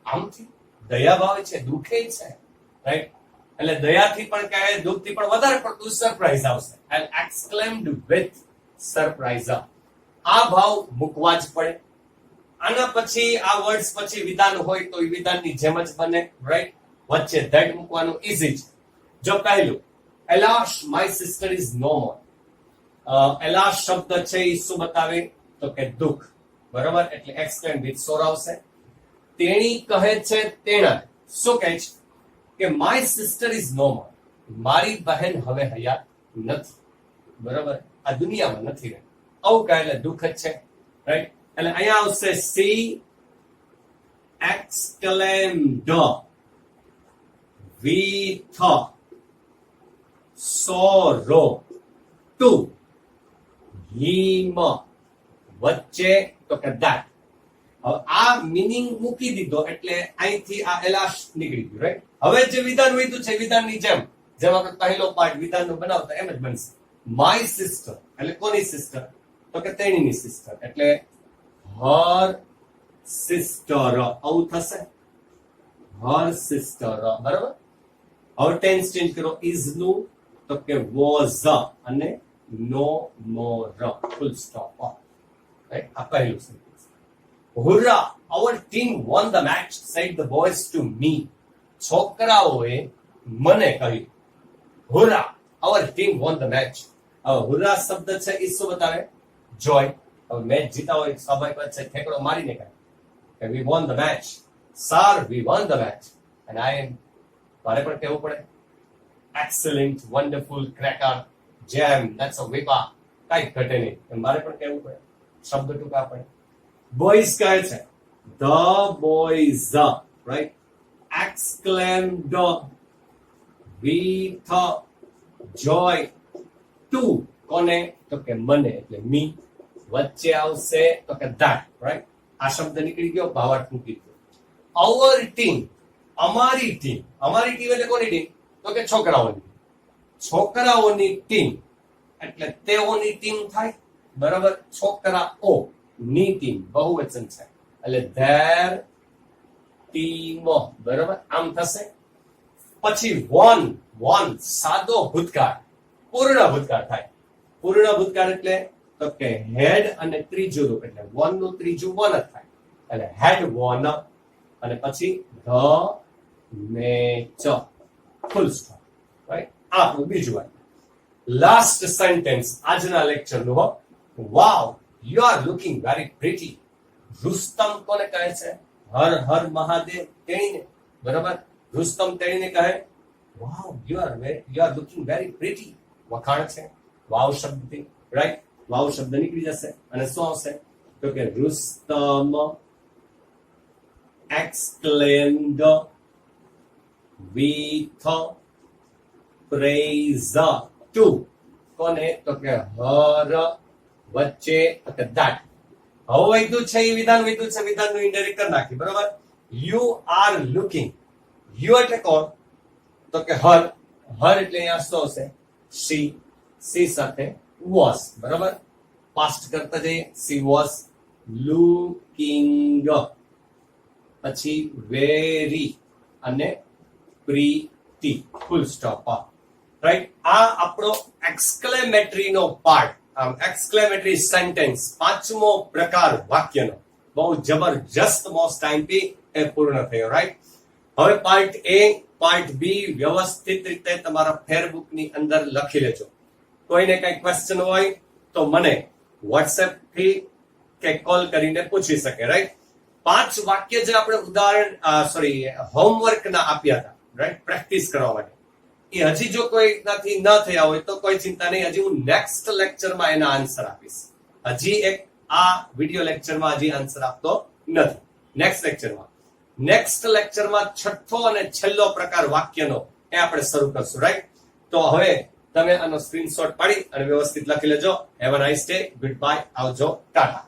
આમથી દયા ભાવે છે, દુઃખે છે, રાઈટ. એટલે દયાથી પણ કહે, દુઃખથી પણ વધારે પડતું સરપ્રાઈઝ આવશે. એક્સક્લેમ્ડ વિથ સરપ્રાઈઝ, આ ભાવ મૂકવા જ પડે. આના પછી આ વર્ડ્સ પછી વિધાન હોય તો એ વિધાનની જેમ જ બને, રાઈટ. વચ્ચે ધેટ મૂકવાનું ઈઝી છે. જો પહેલું એલાશ માય સિસ્ટર ઇઝ નો મોર. એલાશ શબ્દ છે એ શું બતાવે તો કે દુઃખ. બરાબર, એટલે એક્સક્લેમ વિથ સોર આવશે. તેણી કહે છે તેણા, શું કહે છે કે માય સિસ્ટર ઇઝ નો મોર, મારી બહેન હવે હયાત નથી. બરાબર, આ દુનિયામાં નથી રહી, આવું કહે એટલે દુઃખ જ છે, રાઈટ. એટલે અહીંયા આવશે C exclaimed with sorrow to him, વચ્ચે તો કે ધેટ. હવે આ મિનિંગ મૂકી દીધો એટલે અહીંથી આ એલાશ નીકળી ગયું, રાઈટ. હવે જે વિધાન વધ્યું છે વિધાનની જેમ આપણે પહેલો પાર્ટ વિધાનનો બનાવતા એમ જ બનશે. માય સિસ્ટર એટલે કોની સિસ્ટર તો કે તેણીની સિસ્ટર, એટલે હર સિસ્ટર, આવું થશે, હર સિસ્ટર. બરાબર. હવે ટેન્સ ચેન્જ કરો, ઇઝ નું તો કે વોઝ, અને નો મોર, ફૂલ સ્ટોપ, રાઈટ. આ પહેલું sentence. હુર્રા, our team won the match, said the boys to me. છોકરાઓએ મને કહ્યું. હુર્રા, our team won the match. હવે હુર્રા શબ્દ છે એ શું બતાવે? જોય. હવે મેચ જીતા હોય સ્વાભાવિક વાત છે, ઠેકડો મારીને કહે કે we won the match. Sir, we won the match. And I am, મારે પણ કહેવું પડે excellent, wonderful, cracker, jam, that's a whipper. કઈ ઘટે નહીં, મારે પણ કહેવું પડે, શબ્દ ટૂંકા પડે. બોયઝ કહે છે the boys, right. Exclaimed with joy to, કોને તો કે મને, એટલે મી. વચ્ચે આવશે તો કે that, right. આ શબ્દ નીકળી ગયો, ભાવાર્થ મૂકી દીધો. our team, અમારી ટીમ. અમારી ટીમ એટલે કોની ટીમ તો કે છોકરાઓની. છોકરાઓની ટીમ એટલે તેઓની ટીમ થાય. બરાબર. છોકરાઓ ની ટીમ બહુવચન છે એટલે their team. બરાબર, આમ થશે. પછી વન, વન સાદો ભૂતકાળ, પૂર્ણ ભૂતકાળ થાય. પૂર્ણ ભૂતકાળ એટલે તો કે હેડ અને ત્રીજું રૂપ, એટલે વન નું ત્રીજું વન જ થાય. એટલે had won અને પછી the match full stop, right? આ આપણું બીજું વાક્ય. લાસ્ટ સેન્ટેન્સ આજના લેક્ચરનું હો. Wow you are looking very pretty. Rustam કોને કહે છે? હર હર મહાદેવ તેણીને, બરાબર? રુસ્તમ તેણીને કહે wow you are looking very pretty. વખાણ છે વાવ શબ્દથી, રાઈટ? વાવ શબ્દ નીકળી જશે અને શું આવશે? તો કે Rustam exclaimed with praise to કોને? તો કે હર વચ્ચે તો કે that. હવે વૈધું છે એ વિધાન વૈધું છે, વિધાનનું ઇન્ડાયરેક્ટ કરી નાખી, બરાબર? You are looking. યુ એટલે કોણ? તો કે હર. હર એટલે અહીંયા શું હશે? she. she સાથે was, બરાબર? પાસ્ટ કરતા જઈએ. she was looking, પછી very અને pretty, full stop, રાઈટ? આ આપણો એક્સક્લેમેટરી નો પાર્ટ, એક્સક્લેમેટરી સેન્ટેન્સ, પાંચમો પ્રકાર વાક્યનો, બહુ જબરજસ્ત મોસ્ટ ટાઈમ એ પૂર્ણ થયો, રાઈટ? હવે પાર્ટ એ, પાર્ટ બી વ્યવસ્થિત રીતે તમારા ફેરબુક ની અંદર લખી લેજો. કોઈને કઈ ક્વેશ્ચન હોય તો મને વોટ્સએપ થી કે કોલ કરીને પૂછી શકે, રાઈટ? 5 વાક્ય જે આપણે ઉદાહરણ હોમવર્ક ના આપ્યા હતા, રાઈટ? પ્રેક્ટિસ કરવા માટે, એ હજી જો કોઈ નથી ન થયા હોય તો કોઈ ચિંતા નહીં, હજી હું નેક્સ્ટ લેક્ચરમાં એના આન્સર આપીશ. હજી એક આ વિડિયો લેક્ચરમાં હજી આન્સર આપતો નથી. નેક્સ્ટ લેક્ચરમાં છઠ્ઠો અને છેલ્લો પ્રકાર વાક્યનો એ આપણે શરૂ કરશું, રાઈટ? તો હવે તમે આનો સ્ક્રીનશોટ પાડી અને વ્યવસ્થિત લખી લેજો. Have a nice day. Good bye. આવજો. ટાટા.